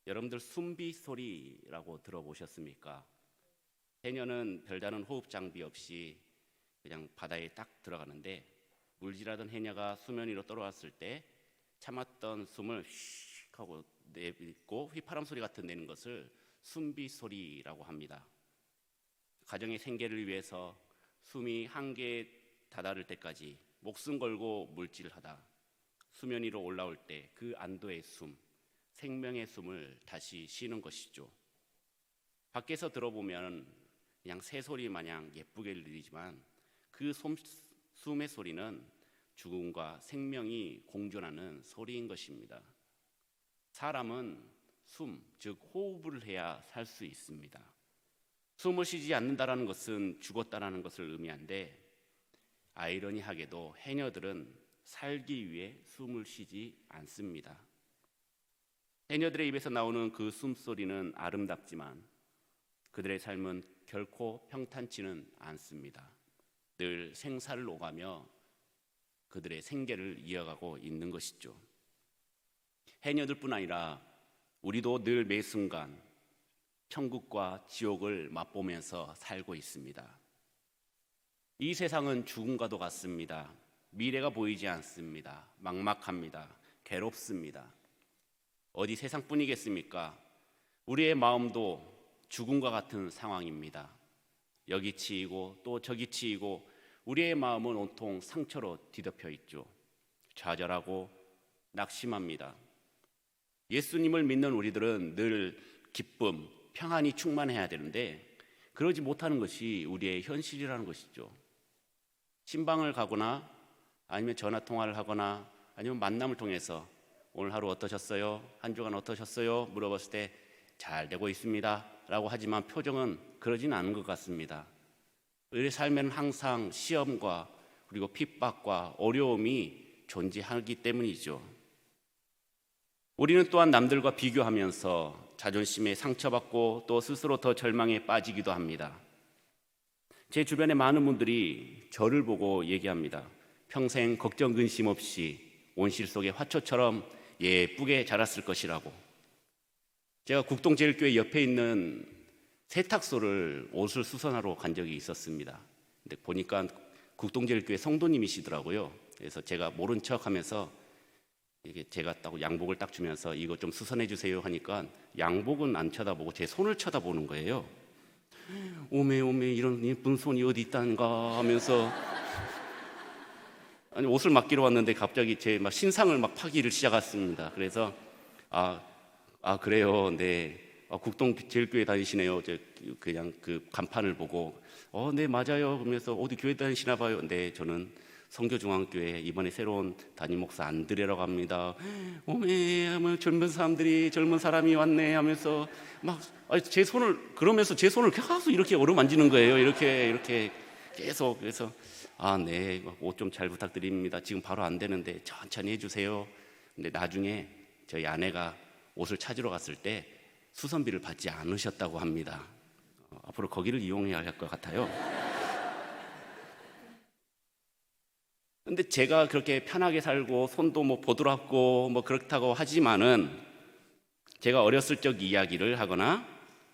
여러분들 숨비 소리라고 들어보셨습니까? 해녀는 별다른 호흡 장비 없이 그냥 바다에 딱 들어가는데, 물질하던 해녀가 수면 위로 떨어왔을 때 참았던 숨을 휙 하고 내뱉고 휘파람 소리 같은 내는 것을 숨비 소리라고 합니다. 가정의 생계를 위해서 숨이 한계에 다다를 때까지 목숨 걸고 물질하다 수면 위로 올라올 때 그 안도의 숨, 생명의 숨을 다시 쉬는 것이죠. 밖에서 들어보면 그냥 새소리 마냥 예쁘게 들리지만 그 숨의 소리는 죽음과 생명이 공존하는 소리인 것입니다. 사람은 숨, 즉 호흡을 해야 살 수 있습니다. 숨을 쉬지 않는다는 것은 죽었다는 것을 의미한데, 아이러니하게도 해녀들은 살기 위해 숨을 쉬지 않습니다. 해녀들의 입에서 나오는 그 숨소리는 아름답지만 그들의 삶은 결코 평탄치는 않습니다. 늘 생사를 오가며 그들의 생계를 이어가고 있는 것이죠. 해녀들뿐 아니라 우리도 늘 매 순간 천국과 지옥을 맛보면서 살고 있습니다. 이 세상은 죽음과도 같습니다. 미래가 보이지 않습니다. 막막합니다. 괴롭습니다. 어디 세상뿐이겠습니까? 우리의 마음도 죽음과 같은 상황입니다. 여기 치이고 또 저기 치이고 우리의 마음은 온통 상처로 뒤덮여 있죠. 좌절하고 낙심합니다. 예수님을 믿는 우리들은 늘 기쁨, 평안이 충만해야 되는데 그러지 못하는 것이 우리의 현실이라는 것이죠. 신방을 가거나 아니면 전화통화를 하거나 아니면 만남을 통해서 오늘 하루 어떠셨어요? 한 주간 어떠셨어요? 물어봤을 때 잘 되고 있습니다 라고 하지만 표정은 그러진 않은 것 같습니다. 우리의 삶에는 항상 시험과 그리고 핍박과 어려움이 존재하기 때문이죠. 우리는 또한 남들과 비교하면서 자존심에 상처받고 또 스스로 더 절망에 빠지기도 합니다. 제 주변에 많은 분들이 저를 보고 얘기합니다. 평생 걱정 근심 없이 온실 속의 화초처럼 예쁘게 자랐을 것이라고. 제가 국동제일교회 옆에 있는 세탁소를 옷을 수선하러 간 적이 있었습니다. 근데 보니까 국동제일교회 성도님이시더라고요. 그래서 제가 모른 척하면서 이게 제가 딱 양복을 딱 주면서 이거 좀 수선해 주세요 하니까 양복은 안 쳐다보고 제 손을 쳐다보는 거예요. 오메 이런 예쁜 손이 어디 있단가 하면서 아니 옷을 맡기러 왔는데 갑자기 제 막 신상을 막 파기를 시작했습니다. 그래서 그래요. 네. 국동 제일교회 다니시네요. 그냥 그 간판을 보고 네 맞아요. 그러면서 어디 교회 다니시나 봐요. 네 저는 성교중앙교회 이번에 새로운 담임 목사 안드레라고 합니다. 오메 젊은 사람이 왔네 하면서 막 제 손을 그러면서 제 손을 계속 이렇게 어루만지는 거예요. 이렇게 계속. 그래서 네, 옷 좀 잘 부탁드립니다. 지금 바로 안 되는데 천천히 해주세요. 근데 나중에 저희 아내가 옷을 찾으러 갔을 때 수선비를 받지 않으셨다고 합니다. 앞으로 거기를 이용해야 할 것 같아요. 근데 제가 그렇게 편하게 살고 손도 보드랍고 그렇다고 하지만은 제가 어렸을 적 이야기를 하거나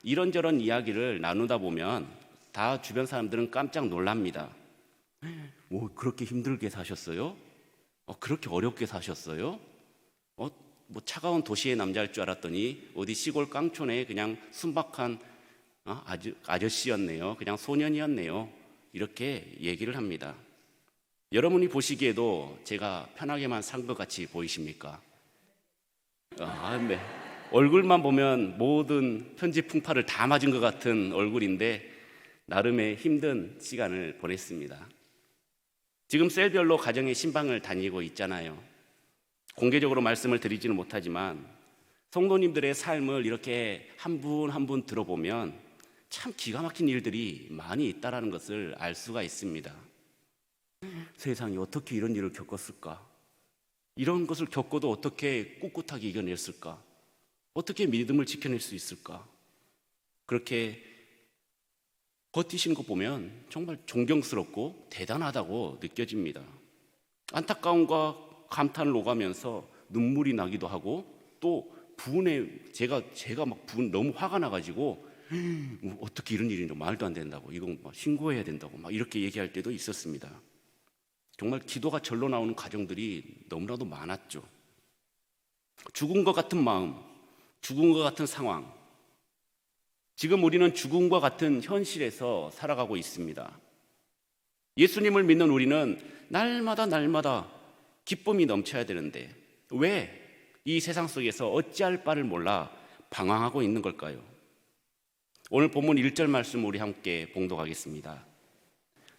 이런저런 이야기를 나누다 보면 다 주변 사람들은 깜짝 놀랍니다. 그렇게 힘들게 사셨어요? 그렇게 어렵게 사셨어요? 차가운 도시의 남자일 줄 알았더니 어디 시골 깡촌에 그냥 순박한 아저씨였네요. 그냥 소년이었네요. 이렇게 얘기를 합니다. 여러분이 보시기에도 제가 편하게만 산 것 같이 보이십니까? 네. 얼굴만 보면 모든 편지 풍파를 다 맞은 것 같은 얼굴인데 나름의 힘든 시간을 보냈습니다. 지금 셀별로 가정의 신방을 다니고 있잖아요. 공개적으로 말씀을 드리지는 못하지만 성도님들의 삶을 이렇게 한 분 한 분 들어보면 참 기가 막힌 일들이 많이 있다는 것을 알 수가 있습니다. 세상에 어떻게 이런 일을 겪었을까? 이런 것을 겪어도 어떻게 꿋꿋하게 이겨냈을까? 어떻게 믿음을 지켜낼 수 있을까? 그렇게 버티신 거 보면 정말 존경스럽고 대단하다고 느껴집니다. 안타까움과 감탄을 오가면서 눈물이 나기도 하고 또 제가 막 너무 화가 나가지고 어떻게 이런 일이 말도 안 된다고, 이거 막 신고해야 된다고 막 이렇게 얘기할 때도 있었습니다. 정말 기도가 절로 나오는 가정들이 너무나도 많았죠. 죽은 것 같은 마음, 죽은 것 같은 상황, 지금 우리는 죽음과 같은 현실에서 살아가고 있습니다. 예수님을 믿는 우리는 날마다 기쁨이 넘쳐야 되는데 왜 이 세상 속에서 어찌할 바를 몰라 방황하고 있는 걸까요? 오늘 본문 1절 말씀 우리 함께 봉독하겠습니다.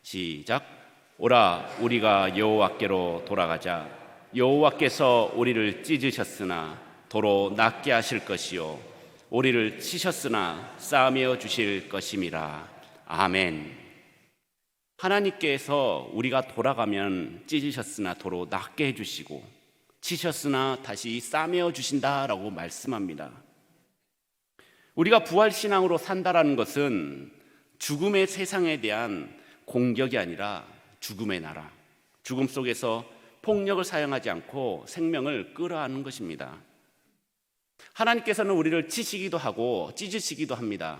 시작. 오라 우리가 여호와께로 돌아가자. 여호와께서 우리를 찢으셨으나 도로 낫게 하실 것이요 우리를 치셨으나 싸매어 주실 것임이라. 아멘. 하나님께서 우리가 돌아가면 찢으셨으나 도로 낫게 해주시고 치셨으나 다시 싸매어 주신다라고 말씀합니다. 우리가 부활신앙으로 산다라는 것은 죽음의 세상에 대한 공격이 아니라 죽음의 나라, 죽음 속에서 폭력을 사용하지 않고 생명을 끌어안는 것입니다. 하나님께서는 우리를 치시기도 하고 찢으시기도 합니다.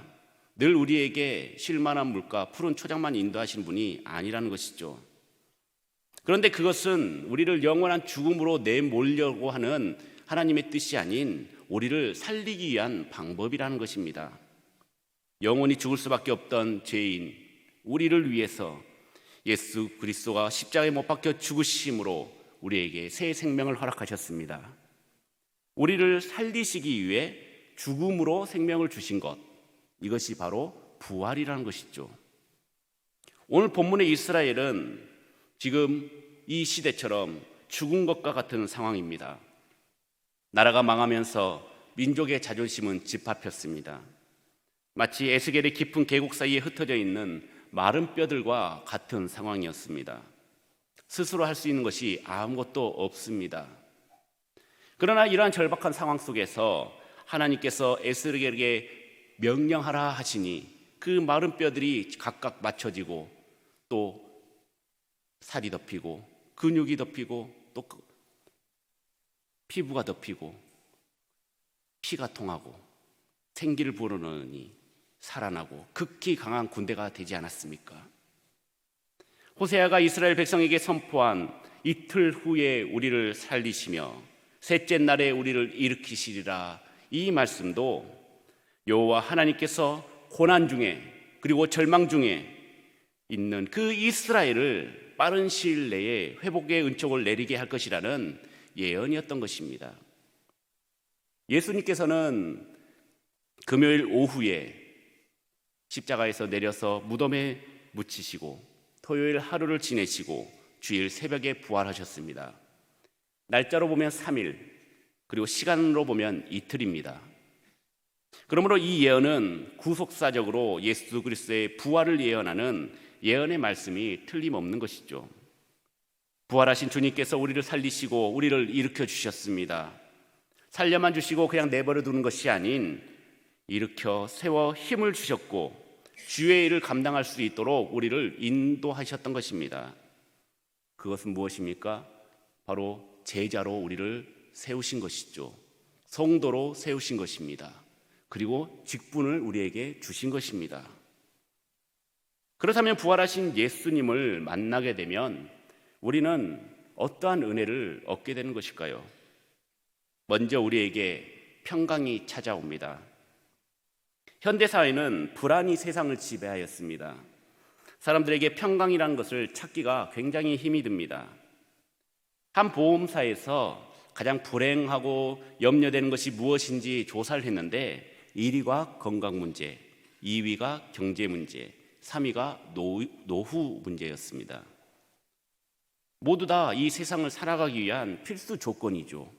늘 우리에게 쉴만한 물과 푸른 초장만 인도하시는 분이 아니라는 것이죠. 그런데 그것은 우리를 영원한 죽음으로 내몰려고 하는 하나님의 뜻이 아닌 우리를 살리기 위한 방법이라는 것입니다. 영원히 죽을 수밖에 없던 죄인 우리를 위해서 예수 그리스도가 십자가에 못 박혀 죽으심으로 우리에게 새 생명을 허락하셨습니다. 우리를 살리시기 위해 죽음으로 생명을 주신 것, 이것이 바로 부활이라는 것이죠. 오늘 본문의 이스라엘은 지금 이 시대처럼 죽은 것과 같은 상황입니다. 나라가 망하면서 민족의 자존심은 짓밟혔습니다. 마치 에스겔의 깊은 계곡 사이에 흩어져 있는 마른 뼈들과 같은 상황이었습니다. 스스로 할 수 있는 것이 아무것도 없습니다. 그러나 이러한 절박한 상황 속에서 하나님께서 에스겔에게 명령하라 하시니 그 마른 뼈들이 각각 맞춰지고 또 살이 덮이고 근육이 덮이고 또 피부가 덮이고 피가 통하고 생기를 불어넣으니 살아나고 극히 강한 군대가 되지 않았습니까? 호세아가 이스라엘 백성에게 선포한 이틀 후에 우리를 살리시며 셋째 날에 우리를 일으키시리라, 이 말씀도 여호와 하나님께서 고난 중에 그리고 절망 중에 있는 그 이스라엘을 빠른 시일 내에 회복의 은총을 내리게 할 것이라는 예언이었던 것입니다. 예수님께서는 금요일 오후에 십자가에서 내려서 무덤에 묻히시고 토요일 하루를 지내시고 주일 새벽에 부활하셨습니다. 날짜로 보면 3일, 그리고 시간으로 보면 이틀입니다. 그러므로 이 예언은 구속사적으로 예수 그리스도의 부활을 예언하는 예언의 말씀이 틀림없는 것이죠. 부활하신 주님께서 우리를 살리시고 우리를 일으켜 주셨습니다. 살려만 주시고 그냥 내버려 두는 것이 아닌 일으켜 세워 힘을 주셨고 주의 일을 감당할 수 있도록 우리를 인도하셨던 것입니다. 그것은 무엇입니까? 바로 제자로 우리를 세우신 것이죠. 성도로 세우신 것입니다. 그리고 직분을 우리에게 주신 것입니다. 그렇다면 부활하신 예수님을 만나게 되면 우리는 어떠한 은혜를 얻게 되는 것일까요? 먼저 우리에게 평강이 찾아옵니다. 현대사회는 불안이 세상을 지배하였습니다. 사람들에게 평강이라는 것을 찾기가 굉장히 힘이 듭니다. 한 보험사에서 가장 불행하고 염려되는 것이 무엇인지 조사를 했는데 1위가 건강 문제, 2위가 경제 문제, 3위가 노후 문제였습니다. 모두 다 이 세상을 살아가기 위한 필수 조건이죠.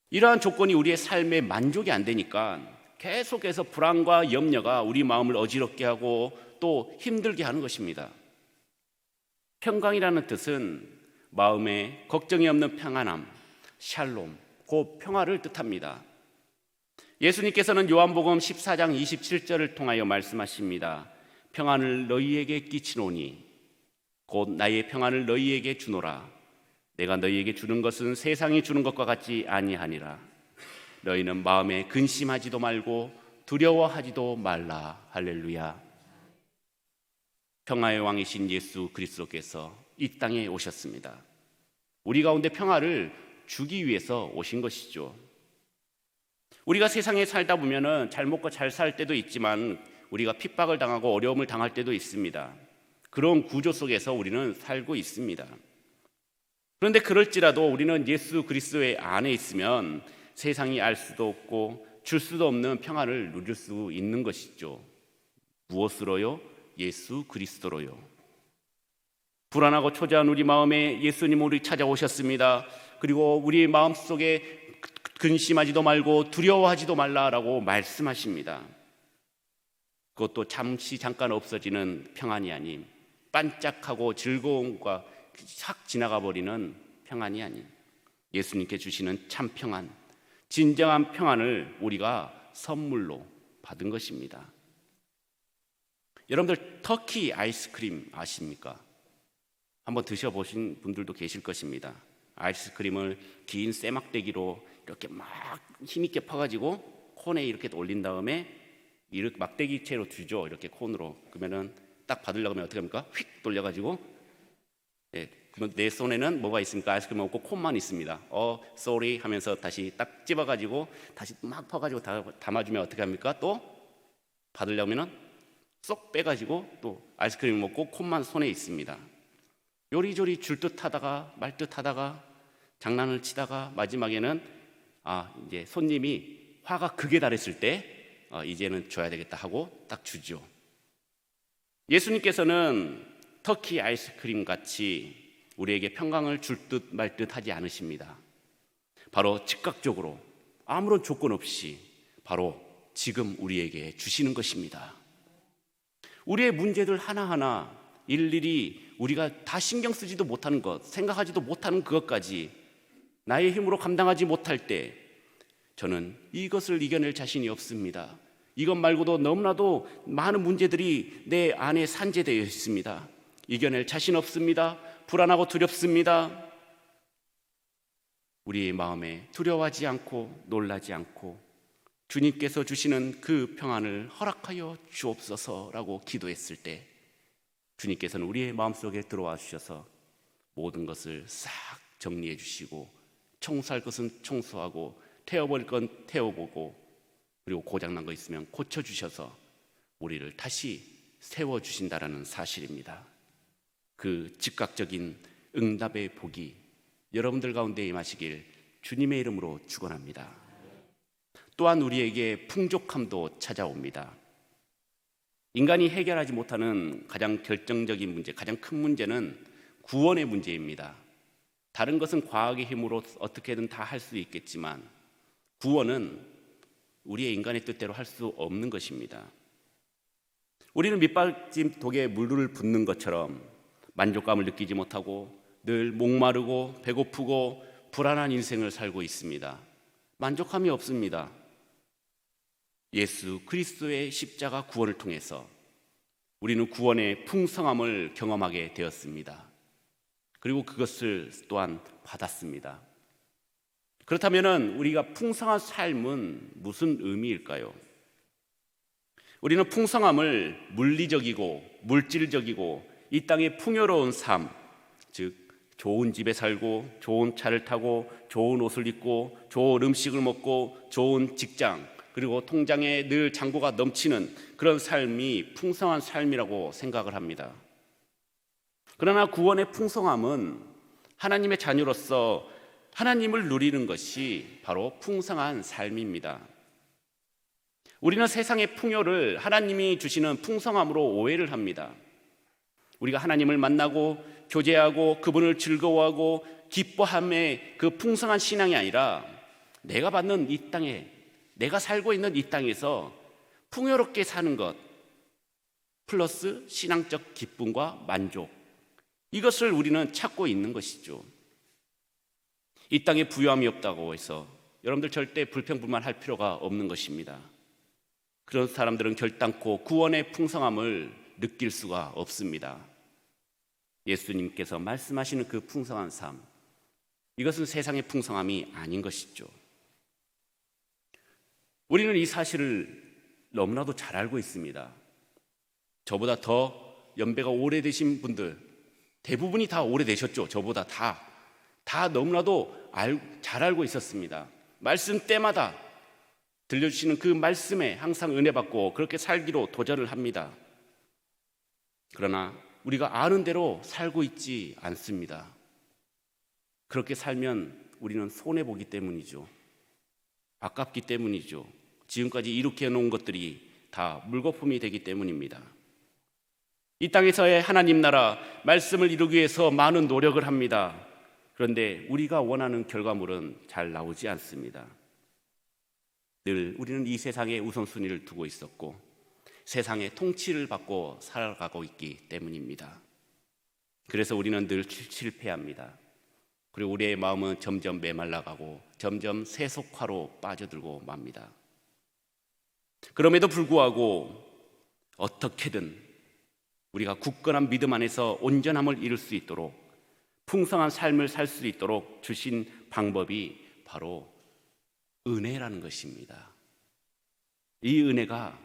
이러한 조건이 우리의 삶에 만족이 안 되니까 계속해서 불안과 염려가 우리 마음을 어지럽게 하고 또 힘들게 하는 것입니다. 평강이라는 뜻은 마음에 걱정이 없는 평안함, 샬롬, 곧 평화를 뜻합니다. 예수님께서는 요한복음 14장 27절을 통하여 말씀하십니다. 평안을 너희에게 끼치노니 곧 나의 평안을 너희에게 주노라. 내가 너희에게 주는 것은 세상이 주는 것과 같지 아니하니라. 너희는 마음에 근심하지도 말고 두려워하지도 말라. 할렐루야. 평화의 왕이신 예수 그리스도께서 이 땅에 오셨습니다. 우리 가운데 평화를 주기 위해서 오신 것이죠. 우리가 세상에 살다 보면은 잘 먹고 잘 살 때도 있지만 우리가 핍박을 당하고 어려움을 당할 때도 있습니다. 그런 구조 속에서 우리는 살고 있습니다. 그런데 그럴지라도 우리는 예수 그리스도의 안에 있으면 세상이 알 수도 없고 줄 수도 없는 평화를 누릴 수 있는 것이죠. 무엇으로요? 예수 그리스도로요. 불안하고 초조한 우리 마음에 예수님 우리 찾아오셨습니다. 그리고 우리 마음속에 근심하지도 말고 두려워하지도 말라라고 말씀하십니다. 그것도 잠깐 없어지는 평안이 아닌 반짝하고 즐거움과 싹 지나가 버리는 평안이 아닌 예수님께 주시는 참 평안, 진정한 평안을 우리가 선물로 받은 것입니다. 여러분들 터키 아이스크림 아십니까? 한번 드셔보신 분들도 계실 것입니다. 아이스크림을 긴 쇠막대기로 이렇게 막 힘있게 퍼가지고 콘에 이렇게 올린 다음에 이렇게 막대기채로 주죠. 이렇게 콘으로. 그러면은 딱 받으려고 하면 어떻게 합니까? 휙 돌려가지고, 그러면 내 손에는 뭐가 있습니까? 아이스크림 없고 콘만 있습니다. sorry 하면서 다시 딱 집어가지고 다시 막 퍼가지고 담아주면 어떻게 합니까? 또 받으려면은 쏙 빼가지고 또 아이스크림 먹고 콘만 손에 있습니다. 요리조리 줄 듯 하다가 말 듯 하다가 장난을 치다가 마지막에는 이제 손님이 화가 극에 달했을 때 이제는 줘야 되겠다 하고 딱 주죠. 예수님께서는 터키 아이스크림 같이 우리에게 평강을 줄 듯 말 듯 하지 않으십니다. 바로 즉각적으로 아무런 조건 없이 바로 지금 우리에게 주시는 것입니다. 우리의 문제들 하나하나 일일이 우리가 다 신경 쓰지도 못하는 것, 생각하지도 못하는 그것까지 나의 힘으로 감당하지 못할 때 저는 이것을 이겨낼 자신이 없습니다. 이것 말고도 너무나도 많은 문제들이 내 안에 산재되어 있습니다. 이겨낼 자신 없습니다. 불안하고 두렵습니다. 우리의 마음에 두려워하지 않고 놀라지 않고 주님께서 주시는 그 평안을 허락하여 주옵소서라고 기도했을 때 주님께서는 우리의 마음속에 들어와 주셔서 모든 것을 싹 정리해 주시고 청소할 것은 청소하고 태워버릴 건 태워보고 그리고 고장난 거 있으면 고쳐주셔서 우리를 다시 세워주신다라는 사실입니다. 그 즉각적인 응답의 복이 여러분들 가운데 임하시길 주님의 이름으로 축원합니다. 또한 우리에게 풍족함도 찾아옵니다. 인간이 해결하지 못하는 가장 결정적인 문제, 가장 큰 문제는 구원의 문제입니다. 다른 것은 과학의 힘으로 어떻게든 다 할 수 있겠지만 구원은 우리의 인간의 뜻대로 할 수 없는 것입니다. 우리는 밑받침 독에 물을 붓는 것처럼 만족감을 느끼지 못하고 늘 목마르고 배고프고 불안한 인생을 살고 있습니다. 만족함이 없습니다. 예수 그리스도의 십자가 구원을 통해서 우리는 구원의 풍성함을 경험하게 되었습니다. 그리고 그것을 또한 받았습니다. 그렇다면 우리가 풍성한 삶은 무슨 의미일까요? 우리는 풍성함을 물리적이고 물질적이고 이 땅의 풍요로운 삶, 즉 좋은 집에 살고 좋은 차를 타고 좋은 옷을 입고 좋은 음식을 먹고 좋은 직장, 그리고 통장에 늘 잔고가 넘치는 그런 삶이 풍성한 삶이라고 생각을 합니다. 그러나 구원의 풍성함은 하나님의 자녀로서 하나님을 누리는 것이 바로 풍성한 삶입니다. 우리는 세상의 풍요를 하나님이 주시는 풍성함으로 오해를 합니다. 우리가 하나님을 만나고 교제하고 그분을 즐거워하고 기뻐함의 그 풍성한 신앙이 아니라 내가 받는 이 땅에, 내가 살고 있는 이 땅에서 풍요롭게 사는 것 플러스 신앙적 기쁨과 만족, 이것을 우리는 찾고 있는 것이죠. 이 땅에 부유함이 없다고 해서 여러분들 절대 불평불만할 필요가 없는 것입니다. 그런 사람들은 결단코 구원의 풍성함을 느낄 수가 없습니다. 예수님께서 말씀하시는 그 풍성한 삶, 이것은 세상의 풍성함이 아닌 것이죠. 우리는 이 사실을 너무나도 잘 알고 있습니다. 저보다 더 연배가 오래되신 분들 대부분이 다 오래되셨죠. 저보다 다 너무나도 잘 알고 있었습니다. 말씀 때마다 들려주시는 그 말씀에 항상 은혜 받고 그렇게 살기로 도전을 합니다. 그러나 우리가 아는 대로 살고 있지 않습니다. 그렇게 살면 우리는 손해보기 때문이죠. 아깝기 때문이죠. 지금까지 이렇게 해놓은 것들이 다 물거품이 되기 때문입니다. 이 땅에서의 하나님 나라 말씀을 이루기 위해서 많은 노력을 합니다. 그런데 우리가 원하는 결과물은 잘 나오지 않습니다. 늘 우리는 이 세상에 우선순위를 두고 있었고 세상의 통치를 받고 살아가고 있기 때문입니다. 그래서 우리는 늘 실패합니다. 그리고 우리의 마음은 점점 메말라가고 점점 세속화로 빠져들고 맙니다. 그럼에도 불구하고 어떻게든 우리가 굳건한 믿음 안에서 온전함을 이룰 수 있도록 풍성한 삶을 살 수 있도록 주신 방법이 바로 은혜라는 것입니다. 이 은혜가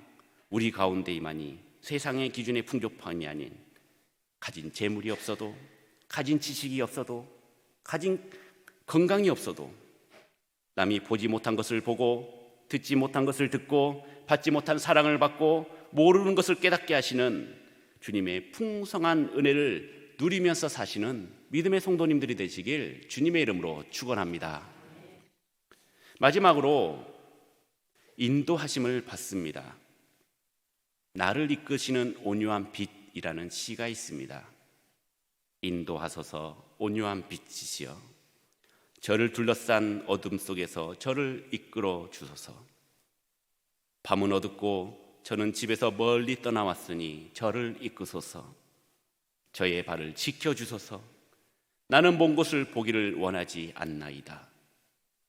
우리 가운데 임하니 세상의 기준의 풍족함이 아닌 가진 재물이 없어도 가진 지식이 없어도 가진 건강이 없어도 남이 보지 못한 것을 보고 듣지 못한 것을 듣고 받지 못한 사랑을 받고 모르는 것을 깨닫게 하시는 주님의 풍성한 은혜를 누리면서 사시는 믿음의 성도님들이 되시길 주님의 이름으로 축원합니다. 마지막으로 인도하심을 받습니다. 나를 이끄시는 온유한 빛이라는 시가 있습니다. 인도하소서 온유한 빛이시여 저를 둘러싼 어둠 속에서 저를 이끌어 주소서. 밤은 어둡고 저는 집에서 멀리 떠나왔으니 저를 이끄소서. 저의 발을 지켜주소서. 나는 먼 곳을 보기를 원하지 않나이다.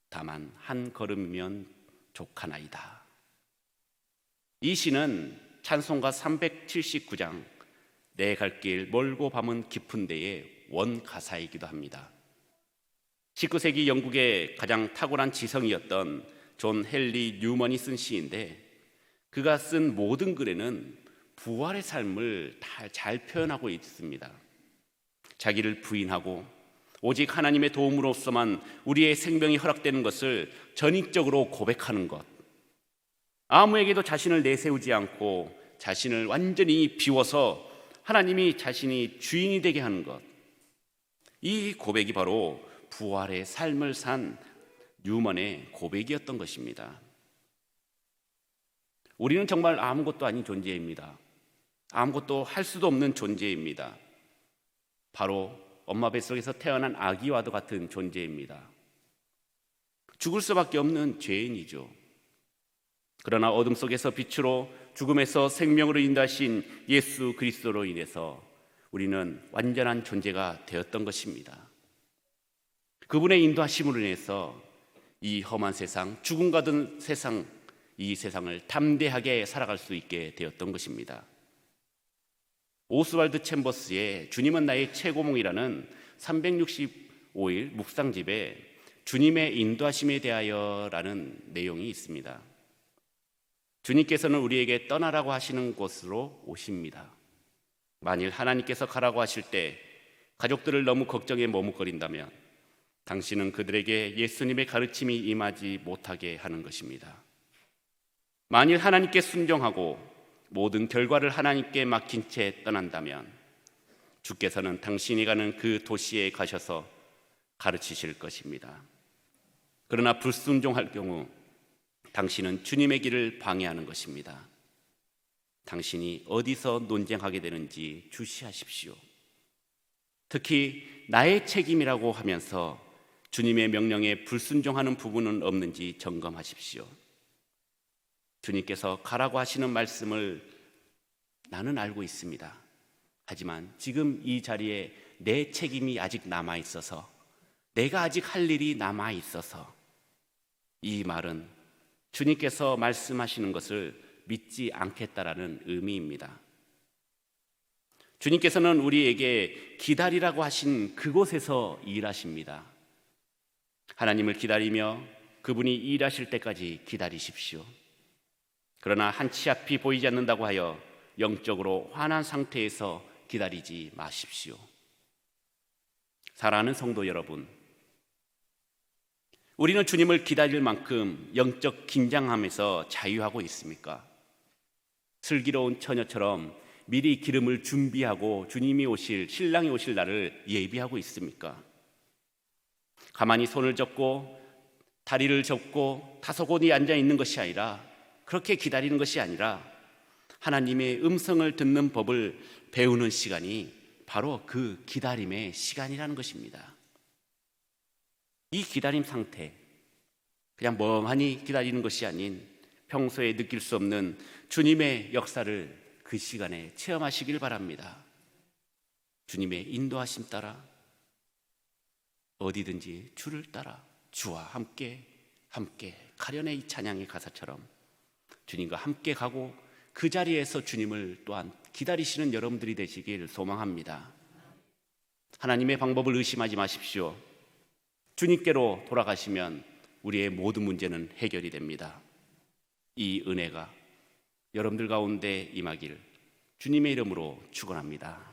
다만 한 걸음이면 족하나이다. 이 시는 찬송가 379장 내 갈 길 멀고 밤은 깊은 데의 원가사이기도 합니다. 19세기 영국의 가장 탁월한 지성이었던 존 헨리 뉴먼이 쓴 시인데 그가 쓴 모든 글에는 부활의 삶을 다 잘 표현하고 있습니다. 자기를 부인하고 오직 하나님의 도움으로서만 우리의 생명이 허락되는 것을 전인적으로 고백하는 것, 아무에게도 자신을 내세우지 않고 자신을 완전히 비워서 하나님이 자신이 주인이 되게 하는 것, 이 고백이 바로 부활의 삶을 산 뉴먼의 고백이었던 것입니다. 우리는 정말 아무것도 아닌 존재입니다. 아무것도 할 수도 없는 존재입니다. 바로 엄마 뱃속에서 태어난 아기와도 같은 존재입니다. 죽을 수밖에 없는 죄인이죠. 그러나 어둠 속에서 빛으로 죽음에서 생명으로 인도하신 예수 그리스도로 인해서 우리는 완전한 존재가 되었던 것입니다. 그분의 인도하심으로 인해서 이 험한 세상, 죽음 가던 세상, 이 세상을 담대하게 살아갈 수 있게 되었던 것입니다. 오스왈드 챔버스의 주님은 나의 최고봉이라는 365일 묵상집에 주님의 인도하심에 대하여라는 내용이 있습니다. 주님께서는 우리에게 떠나라고 하시는 곳으로 오십니다. 만일 하나님께서 가라고 하실 때 가족들을 너무 걱정에 머뭇거린다면 당신은 그들에게 예수님의 가르침이 임하지 못하게 하는 것입니다. 만일 하나님께 순종하고 모든 결과를 하나님께 맡긴 채 떠난다면 주께서는 당신이 가는 그 도시에 가셔서 가르치실 것입니다. 그러나 불순종할 경우 당신은 주님의 길을 방해하는 것입니다. 당신이 어디서 논쟁하게 되는지 주시하십시오. 특히 나의 책임이라고 하면서 주님의 명령에 불순종하는 부분은 없는지 점검하십시오. 주님께서 가라고 하시는 말씀을 나는 알고 있습니다. 하지만 지금 이 자리에 내 책임이 아직 남아있어서, 내가 아직 할 일이 남아있어서, 이 말은 주님께서 말씀하시는 것을 믿지 않겠다라는 의미입니다. 주님께서는 우리에게 기다리라고 하신 그곳에서 일하십니다. 하나님을 기다리며 그분이 일하실 때까지 기다리십시오. 그러나 한치 앞이 보이지 않는다고 하여 영적으로 화난 상태에서 기다리지 마십시오. 사랑하는 성도 여러분, 우리는 주님을 기다릴 만큼 영적 긴장함에서 자유하고 있습니까? 슬기로운 처녀처럼 미리 기름을 준비하고 주님이 오실, 신랑이 오실 날을 예비하고 있습니까? 가만히 손을 잡고 다리를 접고 타소곤히 앉아 있는 것이 아니라, 그렇게 기다리는 것이 아니라 하나님의 음성을 듣는 법을 배우는 시간이 바로 그 기다림의 시간이라는 것입니다. 이 기다림 상태, 그냥 멍하니 기다리는 것이 아닌 평소에 느낄 수 없는 주님의 역사를 그 시간에 체험하시길 바랍니다. 주님의 인도하심 따라 어디든지 주를 따라 주와 함께 가련의 이 찬양의 가사처럼 주님과 함께 가고 그 자리에서 주님을 또한 기다리시는 여러분들이 되시길 소망합니다. 하나님의 방법을 의심하지 마십시오. 주님께로 돌아가시면 우리의 모든 문제는 해결이 됩니다. 이 은혜가 여러분들 가운데 임하길 주님의 이름으로 축원합니다.